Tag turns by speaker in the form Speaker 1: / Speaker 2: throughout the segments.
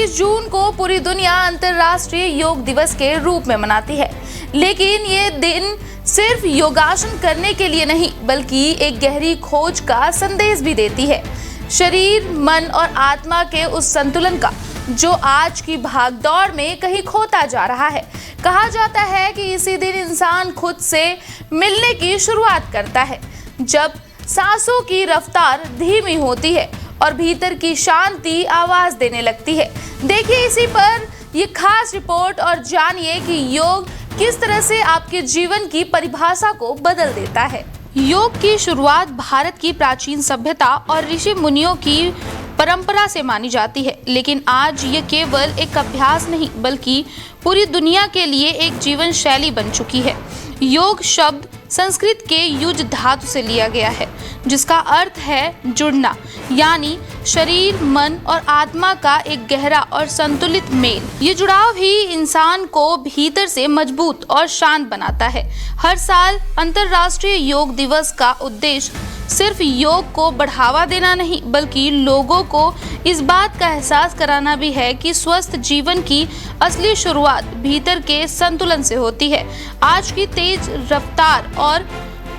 Speaker 1: 21 जून को पूरी दुनिया अंतर्राष्ट्रीय योग दिवस के रूप में मनाती है, लेकिन ये दिन सिर्फ योगासन करने के लिए नहीं बल्कि एक गहरी खोज का संदेश भी देती है। शरीर, मन और आत्मा के उस संतुलन का जो आज की भागदौड़ में कहीं खोता जा रहा है। कहा जाता है कि इसी दिन इंसान खुद से मिलने की शुरुआत करता है, जब सांसों की रफ्तार धीमी होती है और भीतर की शांति आवाज देने लगती है। देखिए इसी पर ये खास रिपोर्ट और जानिए कि योग किस तरह से आपके जीवन की परिभाषा को बदल देता है। योग की शुरुआत भारत की प्राचीन सभ्यता और ऋषि मुनियों की परंपरा से मानी जाती है, लेकिन आज ये केवल एक अभ्यास नहीं बल्कि पूरी दुनिया के लिए एक जीवन शैली बन चुकी है। योग शब्द संस्कृत के युज धातु से लिया गया है, जिसका अर्थ है जुड़ना, यानी शरीर, मन और आत्मा का एक गहरा और संतुलित मेल। ये जुड़ाव ही इंसान को भीतर से मजबूत और शांत बनाता है। हर साल अंतर्राष्ट्रीय योग दिवस का उद्देश्य सिर्फ योग को बढ़ावा देना नहीं बल्कि लोगों को इस बात का एहसास कराना भी है कि स्वस्थ जीवन की असली शुरुआत भीतर के संतुलन से होती है। आज की तेज रफ्तार और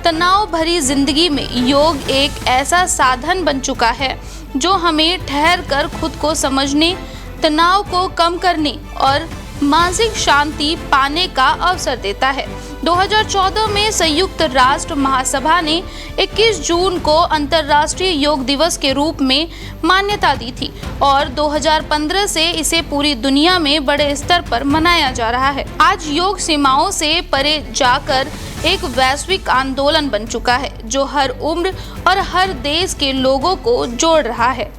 Speaker 1: तनाव भरी जिंदगी में योग एक ऐसा साधन बन चुका है जो हमें ठहर कर खुद को समझने, तनाव को कम करने और मानसिक शांति पाने का अवसर देता है। 2014 में संयुक्त राष्ट्र महासभा ने 21 जून को अंतर्राष्ट्रीय योग दिवस के रूप में मान्यता दी थी और 2015 से इसे पूरी दुनिया में बड़े स्तर पर मनाया जा रहा है। आज योग सीमाओं से परे जाकर एक वैश्विक आंदोलन बन चुका है जो हर उम्र और हर देश के लोगों को जोड़ रहा है।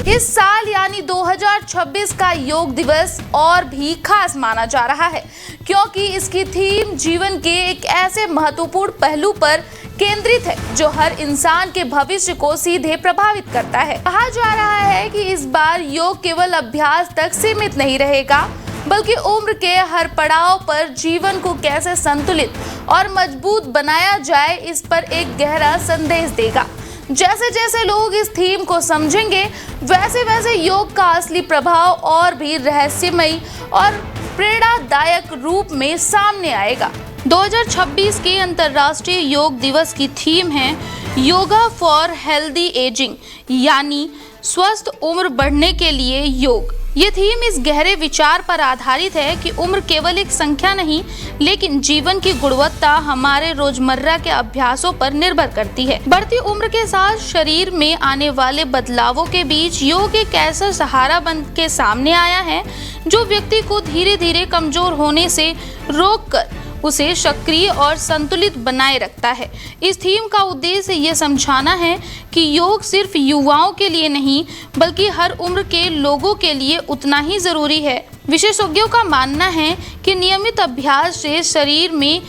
Speaker 1: इस साल यानी 2026 का योग दिवस और भी खास माना जा रहा है क्योंकि इसकी थीम जीवन के एक ऐसे महत्वपूर्ण पहलू पर केंद्रित है जो हर इंसान के भविष्य को सीधे प्रभावित करता है। कहा जा रहा है कि इस बार योग केवल अभ्यास तक सीमित नहीं रहेगा बल्कि उम्र के हर पड़ाव पर जीवन को कैसे संतुलित और मजबूत बनाया जाए इस पर एक गहरा संदेश देगा। जैसे जैसे लोग इस थीम को समझेंगे वैसे वैसे योग का असली प्रभाव और भी रहस्यमयी और प्रेरणादायक रूप में सामने आएगा। 2026 के अंतर्राष्ट्रीय योग दिवस की थीम है योगा फॉर हेल्दी एजिंग, यानी स्वस्थ उम्र बढ़ने के लिए योग। ये थीम इस गहरे विचार पर आधारित है कि उम्र केवल एक संख्या नहीं लेकिन जीवन की गुणवत्ता हमारे रोजमर्रा के अभ्यासों पर निर्भर करती है। बढ़ती उम्र के साथ शरीर में आने वाले बदलावों के बीच योग एक ऐसा सहारा बन के सामने आया है जो व्यक्ति को धीरे धीरे कमजोर होने से रोककर उसे सक्रिय और संतुलित बनाए रखता है। इस थीम का उद्देश्य ये समझाना है कि योग सिर्फ युवाओं के लिए नहीं बल्कि हर उम्र के लोगों के लिए उतना ही जरूरी है। विशेषज्ञों का मानना है कि नियमित अभ्यास से शरीर में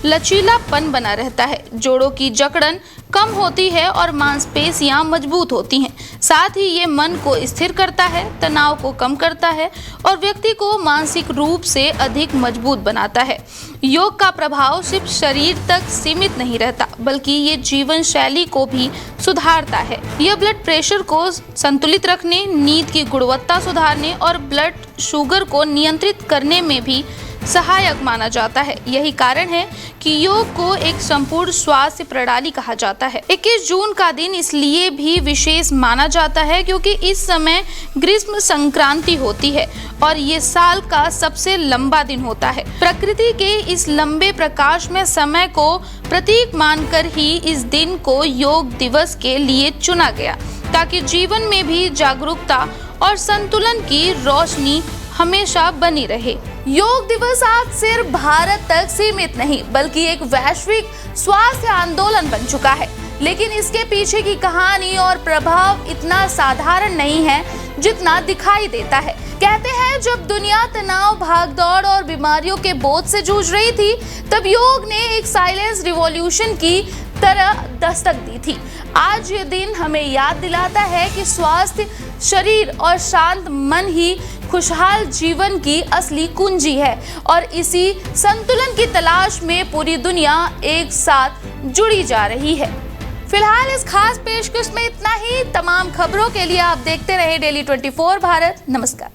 Speaker 1: लचीलापन बना रहता है, जोड़ों की जकड़न कम होती है और मांसपेशियां मजबूत होती हैं। साथ ही ये मन को स्थिर करता है, तनाव को कम करता है और व्यक्ति को मानसिक रूप से अधिक मजबूत बनाता है। योग का प्रभाव सिर्फ शरीर तक सीमित नहीं रहता बल्कि ये जीवन शैली को भी सुधारता है। यह ब्लड प्रेशर को संतुलित रखने, नींद की गुणवत्ता सुधारने और ब्लड शुगर को नियंत्रित करने में भी सहायक माना जाता है। यही कारण है कि योग को एक संपूर्ण स्वास्थ्य प्रणाली कहा जाता है। 21 जून का दिन इसलिए भी विशेष माना जाता है क्योंकि इस समय ग्रीष्म संक्रांति होती है और ये साल का सबसे लंबा दिन होता है। प्रकृति के इस लंबे प्रकाश में समय को प्रतीक मानकर ही इस दिन को योग दिवस के लिए चुना गया ताकि जीवन में भी जागरूकता और संतुलन की रोशनी हमेशा बनी रहे। योग दिवस आज सिर्फ भारत तक सीमित नहीं बल्कि एक वैश्विक स्वास्थ्य आंदोलन बन चुका है, लेकिन इसके पीछे की कहानी और प्रभाव इतना साधारण नहीं है जितना दिखाई देता है। कहते हैं जब दुनिया तनाव, भागदौड़ और बीमारियों के बोझ से जूझ रही थी तब योग ने एक साइलेंस रिवॉल्यूशन की तरह दस्तक दी थी। आज ये दिन हमें याद दिलाता है कि स्वास्थ्य शरीर और शांत मन ही खुशहाल जीवन की असली कुंजी है और इसी संतुलन की तलाश में पूरी दुनिया एक साथ जुड़ी जा रही है। फिलहाल इस खास पेशकश में इतना ही। तमाम खबरों के लिए आप देखते रहे डेली 24 भारत। नमस्कार।